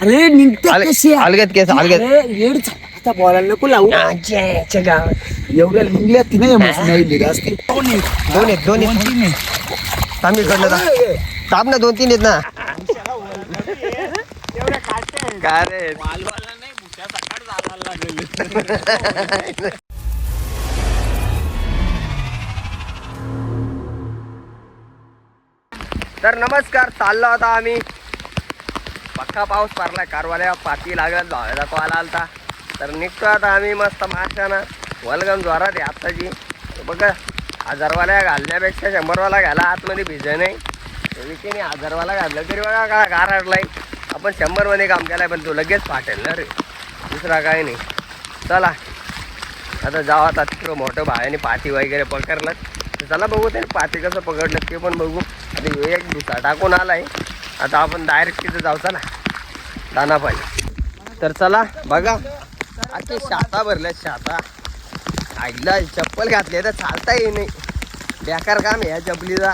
अरे निघते कशी अलगत केस अलगत येड आता बोलायला नको लावू एवढ्या निघल्या ती नाही नाही असते दोन्ही तांबी कडलं ताप ना 2-3 आहेत ना काय रे तर नमस्कार, चाललो आता आम्ही. पक्का पाऊस पडलाय, कारवाल्या पाती लागल्यात, भावाचा कॉल आलता. तर निघतो आता आम्ही मस्त माशाना वलगम जोरात आहे आत्ताची. बघा 1000वाल्या घालण्यापेक्षा 100वाला घाला, आतमध्ये भिजय नाही. विकीने 1000वाला घातलं तरी बघा का गारडलाय. आपण 100मध्ये काम केलाय पण तो लगेच फाटेल ना रे, दुसरा काय नाही. चला आता जाऊ. आता तिकडं मोठं भावाने पाती वगैरे पकडलं, चला बघू त्याने पाती कसं पकडलं ते पण बघू. आता एक दुसरा टाकून आलाय, आता आपण डायरेक्ट तिथं जाऊ. चला दाना पाणी. तर चला बघा आता शाता भरल्या, शाता आईला चप्पल घातली तर चालता येई नाही. बेकार काम आहे या चपलीचा.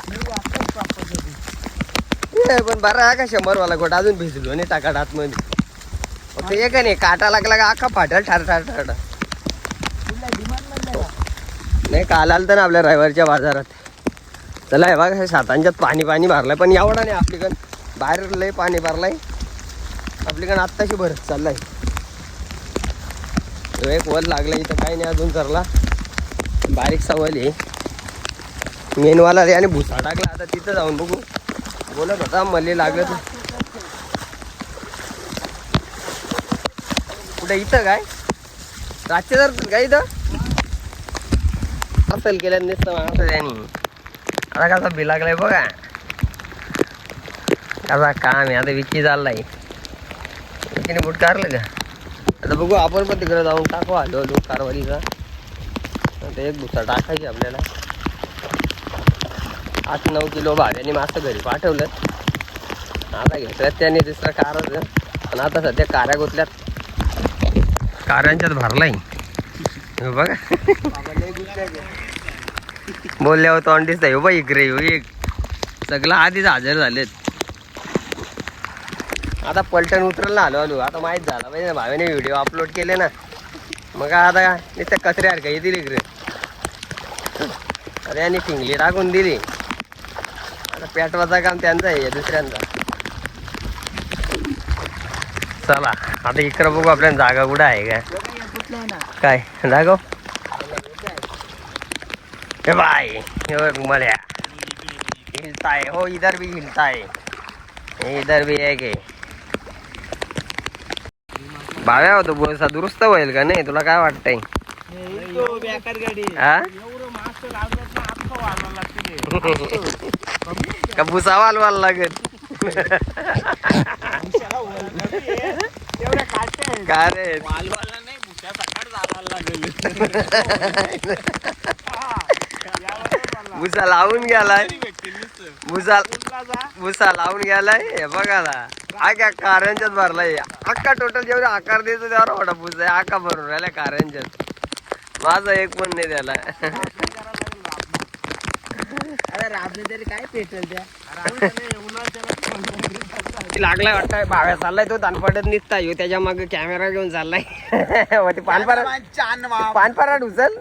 पण बरं आहे का 100वाला गोट अजून भिजलो नाही टाका आतमध्ये. फक्त एक नाही काटा लागला का अख्खा फाटेल ठार ठार ठार. नाही काल आलं तर ना आपल्या रविवारच्या बाजारात. चला हे बघा शातांच्यात पाणी भरलंय, पण एवढा नाही आपलीकडं. बाहेर लय पाणी भरलंय आपलीकडं, आत्ताशी भरत चाललाय. एक वल लागला इथं, काही नाही अजून करला. बारीक सवल आहे मेनवाला रे. आणि भुसा टाकला, आता तिथं जाऊन बघू. बोलत होता मल्ली लागलं तर कुठे इथं काय रातचे जर काय इथं असेल केलं नसतं असं त्यांनी. आता कसा बी लागलाय बघा, कसा काम आहे. आता विकी चाललाय, विकीने बूट काढलं का. आता बघू आपण पण तिकडे जाऊन टाकू. आलो कारवालीचा. आता एक भुसा टाकायची आपल्याला. 8-9 किलो भाड्याने मासं घरी पाठवलं. आता घेतल्यात त्याने दुसरा कारच. पण आता सध्या काऱ्या गुतल्यात, काऱ्यांच्यात भरलाय बघा. बोलल्यावर तोंड दिसत हो बाई. इकडे एक सगळं आधीच हजर झालेत. आता पलटण उतरायला आलो. आता माहीत झालं पाहिजे ना, भावेने व्हिडिओ अपलोड केले ना. मग आता नुसत्या कचऱ्या काही दिली इकडे. अरे आणि ठिंगली टाकून दिली. आता पेटवाचं काम त्यांचं आहे दुसऱ्यांचा. चला आता इकडं बघू आपल्याला जागा कुठं आहे का. काय जागा हे बाय मळ्या हिलता है. हो इधर भी हिलता है, इधर भी है. भाव्या होतो बोसा दुरुस्त होईल का नाही, तुला काय वाटतंय. का भुसा वालवायला लागेल का रे. भुसा लावून गेलाय, भुसा लावून गेलाय. हे बघा ना आख्या कारंच्यात भरलाय. अख्खा टोटल जेवढे आकार देतो त्यावर मोठा भुसा आहे. आका भरून राहिला कारंच्यात. माझा एक पण नाही त्याला. काय पेटल त्या लागलाय वाटतं. भाव्या चाललाय तो दानपडत निघता येऊ, त्याच्या मागे कॅमेरा घेऊन चाललाय. पानपराट उचल.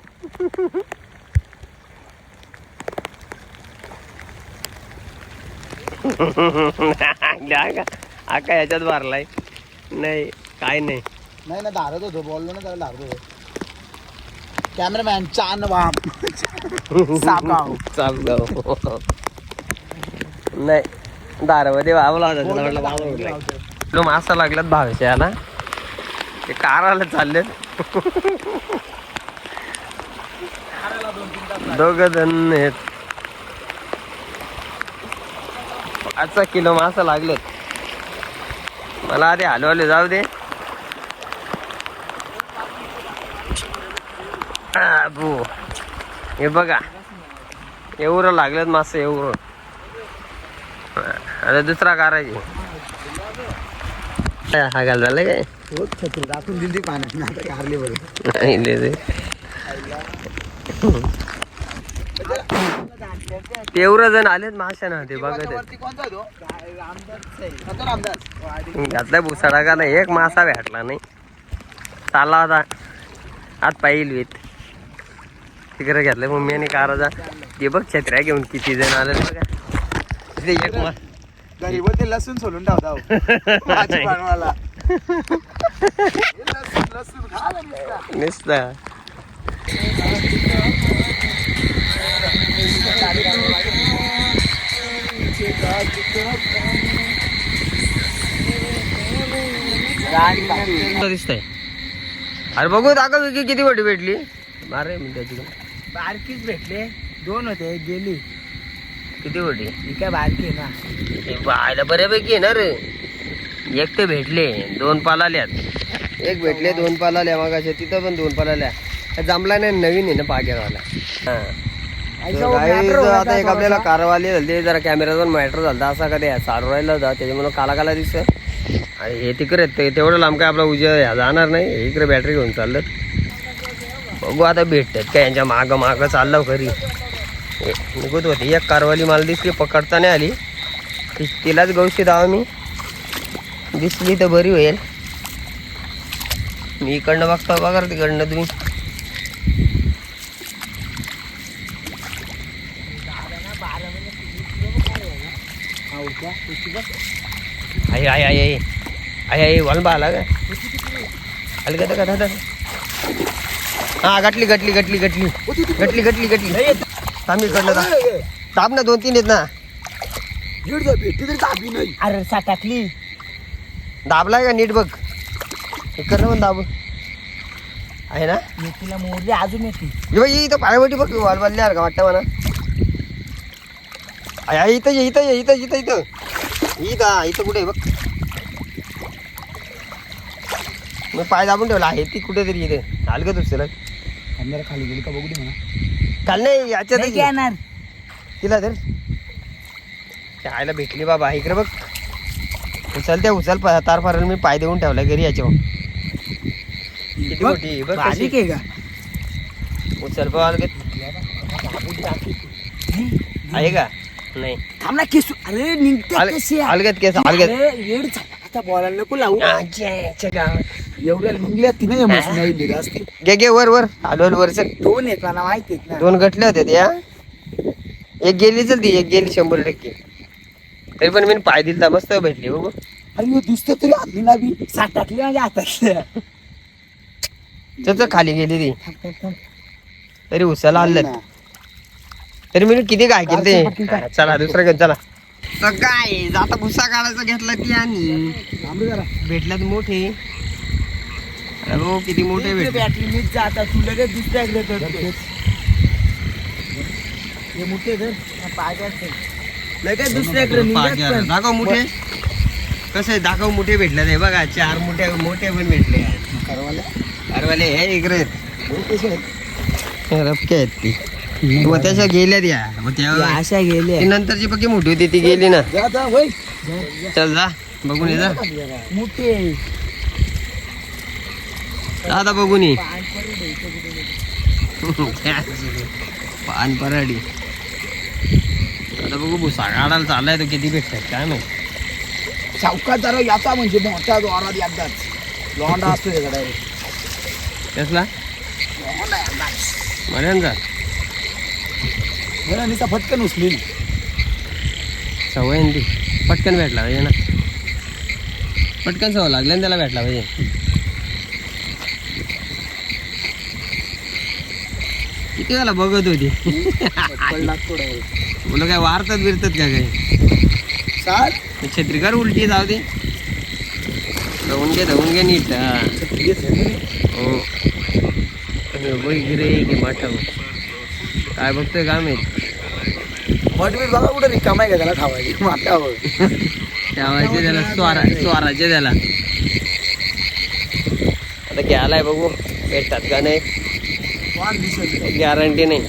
आका याच्यात भरलाय. नाही काय नाही ना धारत होतो, बोललो ना त्याला धारत होतो. कॅमेरामॅन चान वाप सापगाव नाही दारामध्ये वावला होता. मासा लागलात भावेच्या याला. ते काराला चाललेत दोघ जण आहेत. 5 किलो मासा लागलेत मला. आधी हलवाले जाऊ दे. हे बघा एवढं लागलेत मासे, एवढं. आता दुसरा करायची. हा घाल झालं काय राखून दिली पाण्यात हारले बरोबर. तेवढं जण आलेत माशाना ते बघत आहेत. वरती कोणता तो रामदास रामदास घातलाय भुसाडा का नाही एक मासा भेटला नाही. चालला होता आज पाहिल वेत तिकडे घेतलंय मम्मीने काराचा. ते बघ छत्र्या घेऊन किती जण आले बघा. ते एक घरी बोलते लसूण सोलून ठेवता भाजी बनवायला. लसूण खा नुसता दिसतंय. अरे बघू दाखव किती मोठी भेटली. मारे मी त्याची बारकीच भेटले. 2 होते, एक गेली. किती मोठी ही काय बारकी आहे ना. पाहायला बऱ्यापैकी आहे ना रे. एक ते भेटले 2 पालाल्यात. एक भेटले 2 पालाल्या मग तिथं पण 2 पालाल्या. जमला नाही नवीन आहे ना पाग्यावाला. आता एक आपल्याला कारवाले झाले जरा कॅमेराचा मॅटर झाला असा कधी चालू राहिला होता त्याच्यामुळे काला काला दिसत. आणि हे तिकडे तेवढं लांब काय आपला उद्या जाणार नाही. इकडे बॅटरी घेऊन चाललं. बघू आता भेटतात काय यांच्या मागं मागं चाललं घरी निघत होती. एक कारवाली मला दिसली पकडता नाही आली. तिलाच गवशी दावा मी दिसली तर बरी होईल. मी इकडनं बघतो बघा तिकडनं तुम्ही. आई आई आई आई आई आई वळबा आला का अलगत का. हा गटली गटली गटली गटली गटली गटली गटली तांबी कडलं ताप ना 2-3 आहेत ना. अरे साठाकली दाबलाय का नीट बघ. इकडनं पण दाब आहे ना. मेथीला मोरली अजून येते. इथं पायवटी बघ वाल बांधल्यावर का वाटतं मला. इथं इथं इथं इथं इथं इथं इथं कुठे बघ. मी पाय दाबून ठेवला आहे ती कुठेतरी इथे आल का दुसरं खाली गेली का बघू दे म्हणा. काल नाही याच्यात येणार तिला तर आयला भेटली बाबा. इकडे बघ उचल त्या उचल तार फारेल मी पाय देऊन ठेवला घरी याच्यावर. किती मोठी बघ कशी आहे का. उचल पाल आहे का नाही. थांब ना केस. अरे निघते अलगत केस अलगत आता बोलायला नको लावू. एवढ्या निघल्या तिने असते. घे घे वर वर आलो वर चल. 2 आहेत मला माहिती आहेत ना. 2 गटले होते त्या. एक गेली चल ती एक गेली 100%. तरी पण मी पाय दिलता मस्त भेटली बघू. अरे दिसत तरी आली ना बी. साठाकली माझ्या हातात. चल खाली गेली ती तरी उचल आलं. तरी मी किती काय केलं ते. चला दुसरं घेऊन चला. तर काय आता भुसा काढायचा घेतला ती आणि भेटल्यात मोठे. हो किती मोठे भेटले. बॅटरी मीच जाता तू लगेच दुसऱ्याकडे मोठे लगेच दुसऱ्याकडे दाखव मोठे कसं आहे. दाखव मोठे भेटले नाही बघा. 4 मोठे पण भेटले. अरवाले हे इकडे रपके आहेत ती. मग त्याच्या गेल्या द्या मग त्या अशा गेल्या. नंतरची पक्की मोठी होती ती गेली ना. चल जा बघून ये जा. मोठे आता बघून ये. पान पराडी आता बघू भुसा काढायला चाललाय तो किती भेटतात काय माहिती. चौकात जरा याचा म्हणजे मोठ्या द्वारात एकदाच लोंडा असतो कसला मऱ्यांचा नुसता फटकन उचली सवय ती पटकन भेटला पाहिजे ना. पटकन सवय लागली ना त्याला भेटला पाहिजे. किती वेळा बघत होती. मुलं काय वारतात बिरतात का काही. छत्रीकार उलटी जाऊ दे. धवून घे नीट. हो गिरे की माठ काय बघतोय का माहित. मटवीर बघा कुठे रिकामा आहे का त्याला खावायची ठेवायचे त्याला स्वाराचे त्याला. आता घ्यायलाय बघू भेटतात का नाही गॅरंटी नाही.